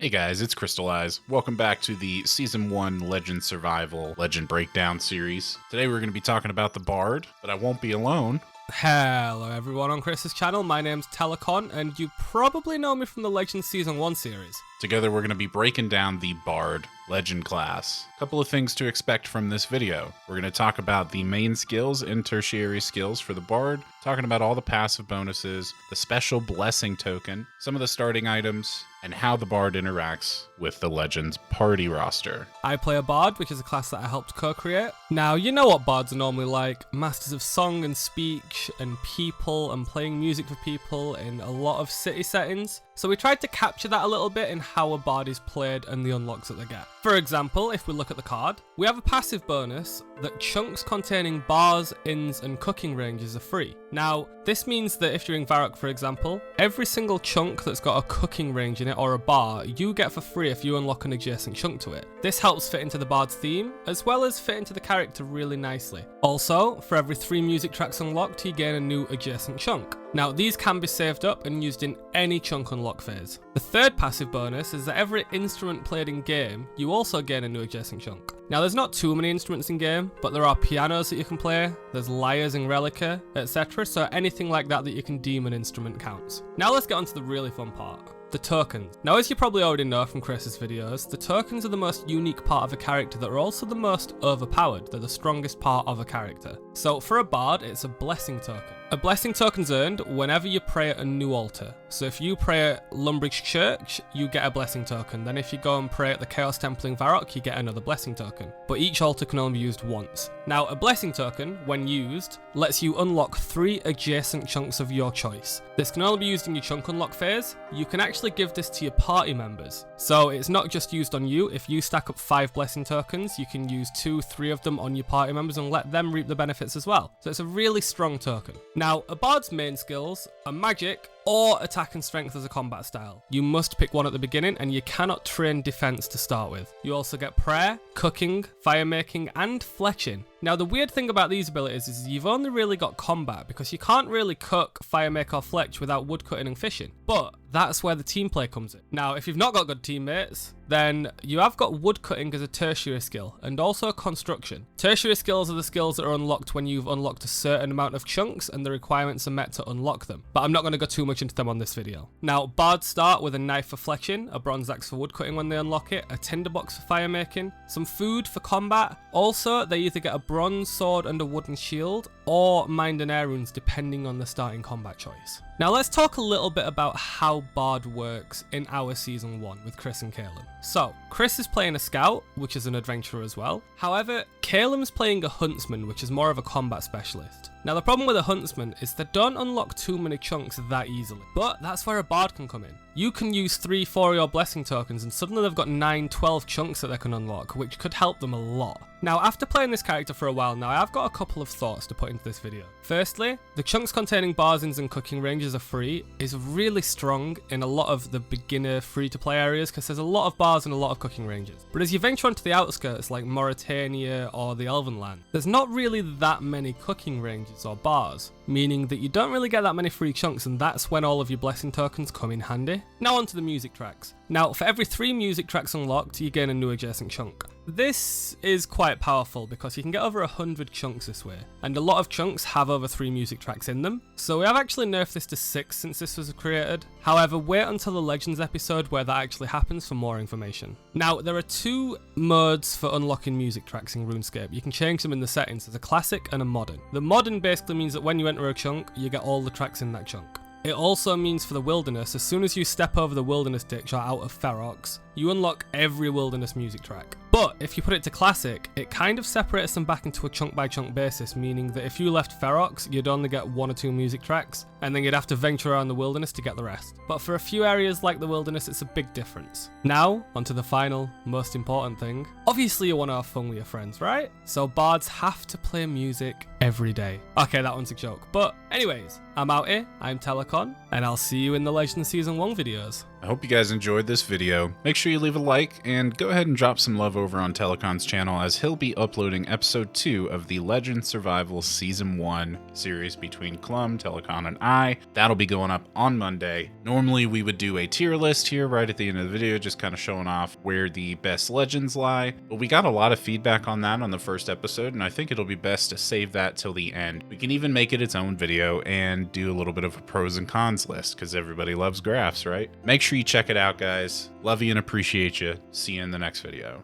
Hey guys, it's Christylize. Welcome back to the Season 1 Legend Survival Legend Breakdown series. Today we're going to be talking about the Bard, but I won't be alone. Hello everyone on Chris's channel, my name's Telecon, and you probably know me from the Legend Season 1 series. Together we're going to be breaking down the Bard Legend class. A couple of things to expect from this video. We're going to talk about the main skills and tertiary skills for the Bard, talking about all the passive bonuses, the special blessing token, some of the starting items, and how the Bard interacts with the Legend's party roster. I play a Bard, which is a class that I helped co-create. Now, you know what Bards are normally like, masters of song and speech and people and playing music for people in a lot of city settings. So we tried to capture that a little bit in how a Bard is played and the unlocks that they get. For example, if we look at the card, we have a passive bonus that chunks containing bars, inns, and cooking ranges are free. Now, this means that if you're in Varrock, for example, every single chunk that's got a cooking range in it or a bar, you get for free if you unlock an adjacent chunk to it. This helps fit into the Bard's theme, as well as fit into the character really nicely. Also, for every 3 music tracks unlocked, you gain a new adjacent chunk. Now, these can be saved up and used in any chunk unlock phase. The third passive bonus is that every instrument played in game, you also gain a new adjacent chunk. Now, there's not too many instruments in game, but there are pianos that you can play, there's lyres and relica, etc. So anything like that you can deem an instrument counts. Now let's get on to the really fun part. The tokens. Now, as you probably already know from Chris's videos, the tokens are the most unique part of a character that are also the most overpowered. They're the strongest part of a character. So for a Bard, it's a blessing token. A blessing token's earned whenever you pray at a new altar. So if you pray at Lumbridge Church, you get a blessing token. Then if you go and pray at the Chaos Temple in Varrock, you get another blessing token. But each altar can only be used once. Now, a blessing token, when used, lets you unlock 3 adjacent chunks of your choice. This can only be used in your chunk unlock phase. You can actually give this to your party members. So it's not just used on you. If you stack up 5 blessing tokens, you can use 2-3 of them on your party members and let them reap the benefits as well. So it's a really strong token. Now, a Bard's main skills are magic or attack and strength as a combat style. You must pick one at the beginning, and you cannot train defense to start with. You also get prayer, cooking, fire making, and fletching. Now, the weird thing about these abilities is you've only really got combat, because you can't really cook, fire make, or fletch without woodcutting and fishing. But that's where the team play comes in. Now, if you've not got good teammates, then you have got woodcutting as a tertiary skill, and also construction. Tertiary skills are the skills that are unlocked when you've unlocked a certain amount of chunks and the requirements are met to unlock them. But I'm not going to go too much into them on this video. Now, Bards start with a knife for fletching, a bronze axe for woodcutting when they unlock it, a tinderbox for fire making, some food for combat. Also, they either get a bronze sword and a wooden shield, or mind and air runes depending on the starting combat choice. Now let's talk a little bit about how Bard works in our Season 1 with Chris and Calum. So, Chris is playing a scout, which is an adventurer as well. However, Calum's playing a huntsman, which is more of a combat specialist. Now, the problem with a huntsman is they don't unlock too many chunks that easily, but that's where a Bard can come in. You can use 3-4 of your blessing tokens and suddenly they've got 9-12 chunks that they can unlock, which could help them a lot. Now, after playing this character for a while now, I've got a couple of thoughts to put into this video. Firstly, the chunks containing bars, inns, and cooking ranges are free is really strong in a lot of the beginner free-to-play areas because there's a lot of bars and a lot of cooking ranges. But as you venture onto the outskirts like Mauritania or the Elven Land, there's not really that many cooking ranges or bars, meaning that you don't really get that many free chunks, and that's when all of your blessing tokens come in handy. Now onto the music tracks. Now, for every 3 music tracks unlocked, you gain a new adjacent chunk. This is quite powerful because you can get over 100 chunks this way, and a lot of chunks have over 3 music tracks in them, so we have actually nerfed this to 6 since this was created. However, wait until the Legends episode where that actually happens for more information. Now, there are 2 modes for unlocking music tracks in RuneScape. You can change them in the settings. There's a classic and a modern. The modern basically means that when you enter a chunk, you get all the tracks in that chunk. It also means for the wilderness, as soon as you step over the wilderness ditch or out of Ferox, you unlock every wilderness music track. But if you put it to classic, it kind of separates them back into a chunk by chunk basis, meaning that if you left Ferox, you'd only get 1 or 2 music tracks, and then you'd have to venture around the wilderness to get the rest. But for a few areas like the wilderness, it's a big difference. Now, onto the final, most important thing. Obviously you want to have fun with your friends, right? So Bards have to play music every day. Okay, that one's a joke. But anyways, I'm out here, I'm Telecon, and I'll see you in the Legends Season 1 videos. I hope you guys enjoyed this video. Make sure you leave a like and go ahead and drop some love over on Telecon's channel, as he'll be uploading episode 2 of the Legend Survival Season 1 series between Clum, Telecon, and I. That'll be going up on Monday. Normally we would do a tier list here right at the end of the video, just kind of showing off where the best legends lie. But we got a lot of feedback on that on the first episode, and I think it'll be best to save that till the end. We can even make it its own video and do a little bit of a pros and cons list, because everybody loves graphs, right? Make sure you check it out, guys. Love you and appreciate you. See you in the next video.